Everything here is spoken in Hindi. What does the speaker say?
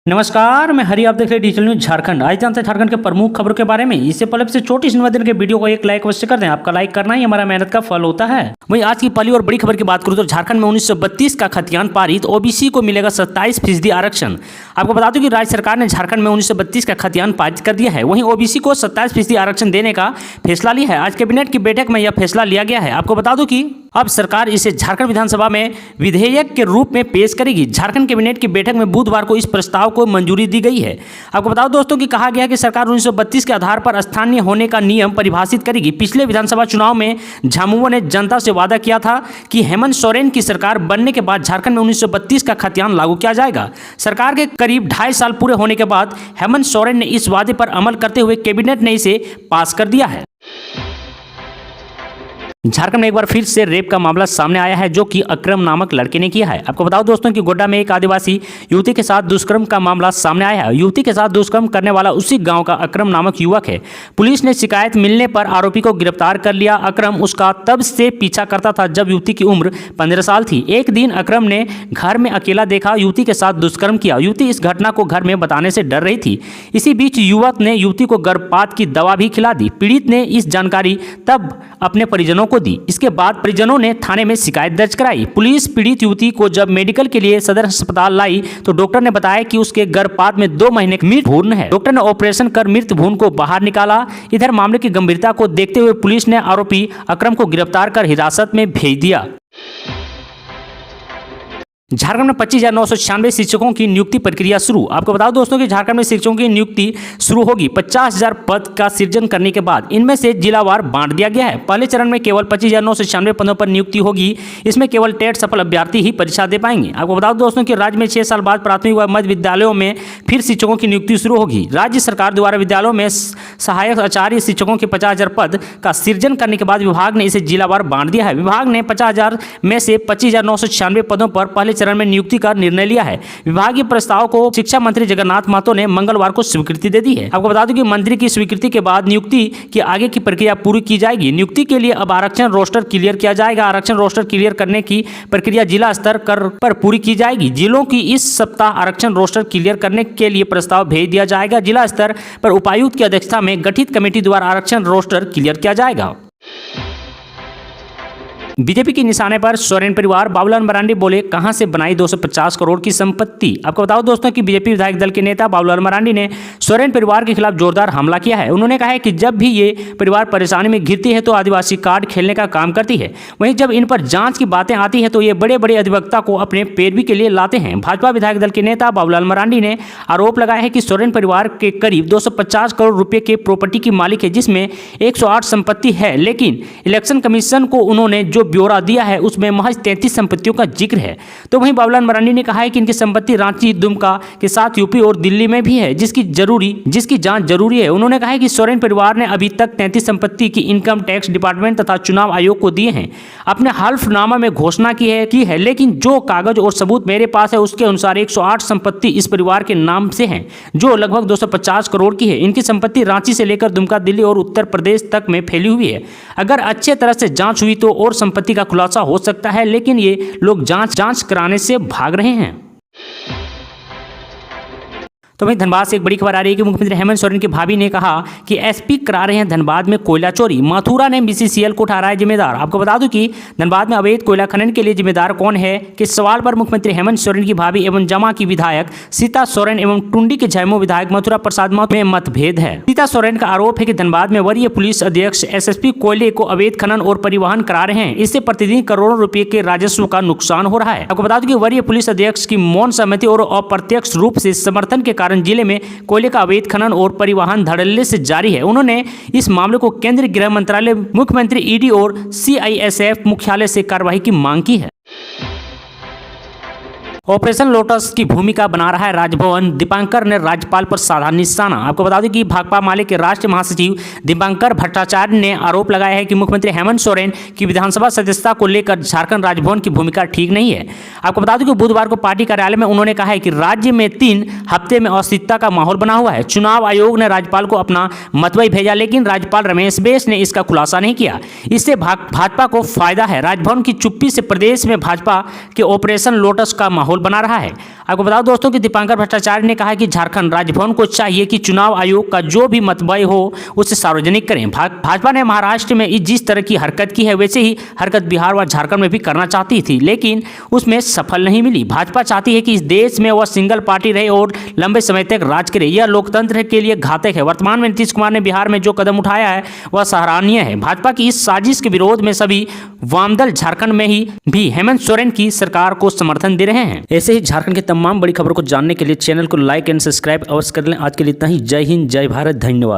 नमस्कार, मैं हरि, आप देख रहे हैं डिजिटल न्यूज झारखंड। आज जानते हैं झारखंड के प्रमुख खबरों के बारे में। इससे पहले से छोटी सी निवेदन के वीडियो को एक लाइक अवश्य कर दें। आपका लाइक करना ही हमारा मेहनत का फल होता है। वहीं आज की पहली और बड़ी खबर की बात करूं तो झारखंड में 1932 का खतियान पारित, ओबीसी को मिलेगा 27% आरक्षण। आपको बता दूं कि राज्य सरकार ने झारखंड में 1932 का खतियान पारित कर दिया है। वहीं ओबीसी को 27% आरक्षण देने का फैसला लिया है। आज कैबिनेट की बैठक में यह फैसला लिया गया है। आपको बता दूं कि अब सरकार इसे झारखंड विधानसभा में विधेयक के रूप में पेश करेगी। झारखंड कैबिनेट की बैठक में बुधवार को इस प्रस्ताव को मंजूरी दी गई है। आपको बताओ दोस्तों कि कहा गया कि सरकार 1932 के आधार पर स्थानीय होने का नियम परिभाषित करेगी। पिछले विधानसभा चुनाव में झामुमो ने जनता से वादा किया था कि हेमंत सोरेन की सरकार बनने के बाद झारखंड में 1932 का खतियान लागू किया जाएगा। सरकार के करीब 2.5 साल पूरे होने के बाद हेमंत सोरेन ने इस वादे पर अमल करते हुए कैबिनेट ने इसे पास कर दिया है। झारखंड में एक बार फिर से रेप का मामला सामने आया है, जो कि अक्रम नामक लड़के ने किया है। आपको बताओ दोस्तों कि गोड्डा में एक आदिवासी युवती के साथ दुष्कर्म का मामला सामने आया है। युवती के साथ दुष्कर्म करने वाला उसी गांव का अक्रम नामक युवक है। पुलिस ने शिकायत मिलने पर आरोपी को गिरफ्तार कर लिया। अक्रम उसका तब से पीछा करता था जब युवती की उम्र 15 साल थी। एक दिन अक्रम ने घर में अकेला देखा, युवती के साथ दुष्कर्म किया। युवती इस घटना को घर में बताने से डर रही थी। इसी बीच युवक ने युवती को गर्भपात की दवा भी खिला दी। पीड़ित ने इस जानकारी तब अपने परिजनों को दी। इसके बाद परिजनों ने थाने में शिकायत दर्ज कराई। पुलिस पीड़ित युवती को जब मेडिकल के लिए सदर अस्पताल लाई तो डॉक्टर ने बताया कि उसके गर्भपात में 2 महीने मृत भ्रूण है। डॉक्टर ने ऑपरेशन कर मृत भ्रूण को बाहर निकाला। इधर मामले की गंभीरता को देखते हुए पुलिस ने आरोपी अक्रम को गिरफ्तार कर हिरासत में भेज दिया। झारखंड में 25,996 शिक्षकों की नियुक्ति प्रक्रिया शुरू। आपको बताओ दोस्तों कि झारखंड में शिक्षकों की नियुक्ति शुरू होगी। 50,000 पद का सृजन करने के बाद इनमें से जिलावार बांट दिया गया है। पहले चरण में केवल 25,996 पदों पर नियुक्ति होगी। इसमें केवल टेट सफल अभ्यर्थी ही परीक्षा दे पाएंगे। आपको बताओ दोस्तों कि राज्य में 6 साल बाद प्राथमिक व मध्य विद्यालयों में फिर शिक्षकों की नियुक्ति शुरू होगी। राज्य सरकार द्वारा विद्यालयों में सहायक आचार्य शिक्षकों के 50,000 पद का सृजन करने के बाद विभाग ने इसे जिलावार बांट दिया है। विभाग ने 50,000 में से 25,996 पदों पर पहले चरण में नियुक्ति का निर्णय लिया है। विभागीय प्रस्ताव को शिक्षा मंत्री जगन्नाथ महतो ने मंगलवार को स्वीकृति दे दी है। आपको बता दूं कि मंत्री की स्वीकृति के बाद नियुक्ति की आगे की प्रक्रिया पूरी की जाएगी। नियुक्ति के लिए अब आरक्षण रोस्टर क्लियर किया जाएगा। आरक्षण रोस्टर क्लियर करने की प्रक्रिया जिला स्तर पर पूरी की जाएगी। जिलों की इस सप्ताह आरक्षण रोस्टर क्लियर करने के लिए प्रस्ताव भेज दिया जाएगा। जिला स्तर पर उपायुक्त की अध्यक्षता में गठित कमेटी द्वारा आरक्षण रोस्टर क्लियर किया जाएगा। बीजेपी के निशाने पर सोरेन परिवार, बाबूलाल मरांडी बोले कहां से बनाई 250 करोड़ की संपत्ति। आपको बताओ दोस्तों कि बीजेपी विधायक दल के नेता बाबूलाल मरांडी ने सोरेन परिवार के खिलाफ जोरदार हमला किया है। उन्होंने कहा है कि जब भी ये परिवार परेशानी में घिरती है तो आदिवासी कार्ड खेलने का काम करती है। वहीं जब इन पर जांच की बातें आती है तो ये बड़े बड़े अधिवक्ता को अपने पैरवी के लिए लाते हैं। भाजपा विधायक दल के नेता बाबूलाल मरांडी ने आरोप लगाया है कि सोरेन परिवार के करीब 250 करोड़ रुपये के प्रॉपर्टी की मालिक है, जिसमें 108 संपत्ति है, लेकिन इलेक्शन कमीशन को उन्होंने जो ब्यौरा दिया है उसमें महज 33 संपत्तियों का जिक्र है। तो वहीं बाबूलाल मरांडी ने कहा है कि इनकी संपत्ति रांची, दुमका के साथ यूपी और दिल्ली में भी है, जिसकी जांच जरूरी है। उन्होंने कहा है कि सोरेन परिवार ने अभी तक 33 संपत्ति की इनकम टैक्स डिपार्टमेंट तथा चुनाव आयोग को दिए हैं। अपने हल्फनामा में घोषणा की है, लेकिन जो कागज और सबूत मेरे पास है उसके अनुसार 108 संपत्ति इस परिवार के नाम से हैं, जो लगभग 250 करोड़ की है। इनकी संपत्ति रांची से लेकर दुमका, दिल्ली और उत्तर प्रदेश तक में फैली हुई है। अगर अच्छे तरह से जांच हुई तो और संपत्ति का खुलासा हो सकता है, लेकिन ये लोग जांच कराने से भाग रहे हैं। तो वहीं धनबाद से एक बड़ी खबर आ रही है कि मुख्यमंत्री हेमंत सोरेन की भाभी ने कहा कि एसपी करा रहे हैं धनबाद में कोयला चोरी। मथुरा ने बीसीसीएल को ठहराया जिम्मेदार। आपको बता दूं कि धनबाद में अवैध कोयला खनन के लिए जिम्मेदार कौन है के सवाल पर मुख्यमंत्री हेमंत सोरेन की भाभी एवं जमा की विधायक सीता सोरेन एवं टुंडी के झैमो विधायक मथुरा प्रसाद में मतभेद है। सीता सोरेन का आरोप है कि धनबाद में वरीय पुलिस अधीक्षक एसएसपी कोयले को अवैध खनन और परिवहन करा रहे हैं। इससे प्रतिदिन करोड़ों रुपए के राजस्व का नुकसान हो रहा है। आपको बता दूं कि वरीय पुलिस अधीक्षक की मौन सहमति और अप्रत्यक्ष रूप से समर्थन के कारण जिले में कोयले का अवैध खनन और परिवहन धड़ल्ले से जारी है। उन्होंने इस मामले को केंद्रीय गृह मंत्रालय, मुख्यमंत्री, ईडी और सीआईएसएफ मुख्यालय से कार्रवाई की मांग की है। ऑपरेशन लोटस की भूमिका बना रहा है राजभवन। दीपांकर ने राज्यपाल पर साधा निशाना। आपको बता दें कि भाकपा माले के राष्ट्रीय महासचिव दीपांकर भट्टाचार्य ने आरोप लगाया है कि मुख्यमंत्री हेमंत सोरेन की विधानसभा सदस्यता को लेकर झारखंड राजभवन की भूमिका ठीक नहीं है। आपको बता दें कि बुधवार को पार्टी कार्यालय में उन्होंने कहा है कि राज्य में 3 हफ्ते में अस्थिरता का माहौल बना हुआ है। चुनाव आयोग ने राज्यपाल को अपना मतवाई भेजा, लेकिन राज्यपाल रमेश बैस ने इसका खुलासा नहीं किया। इससे भाजपा को फायदा है। राजभवन की चुप्पी से प्रदेश में भाजपा के ऑपरेशन लोटस का माहौल माहौल बना रहा है। आपको बताओ दोस्तों कि दीपांकर भट्टाचार्य ने कहा कि झारखंड राज्य भवन को चाहिए कि चुनाव आयोग का जो भी मतबय हो उसे सार्वजनिक करें। भाजपा ने महाराष्ट्र में जिस तरह की हरकत की है वैसे ही हरकत बिहार व झारखंड में भी करना चाहती थी, लेकिन उसमें सफल नहीं मिली। भाजपा चाहती है कि इस देश में वह सिंगल पार्टी रहे और लंबे समय तक राज करे। यह लोकतंत्र के लिए घातक है। वर्तमान में नीतीश कुमार ने बिहार में जो कदम उठाया है वह सराहनीय है। भाजपा की इस साजिश के विरोध में सभी वामदल झारखंड में ही भी हेमंत सोरेन की सरकार को समर्थन दे रहे हैं। ऐसे ही झारखंड की तमाम बड़ी खबरों को जानने के लिए चैनल को लाइक एंड सब्सक्राइब अवश्य कर लें। आज के लिए इतना ही। जय हिंद, जय भारत, धन्यवाद।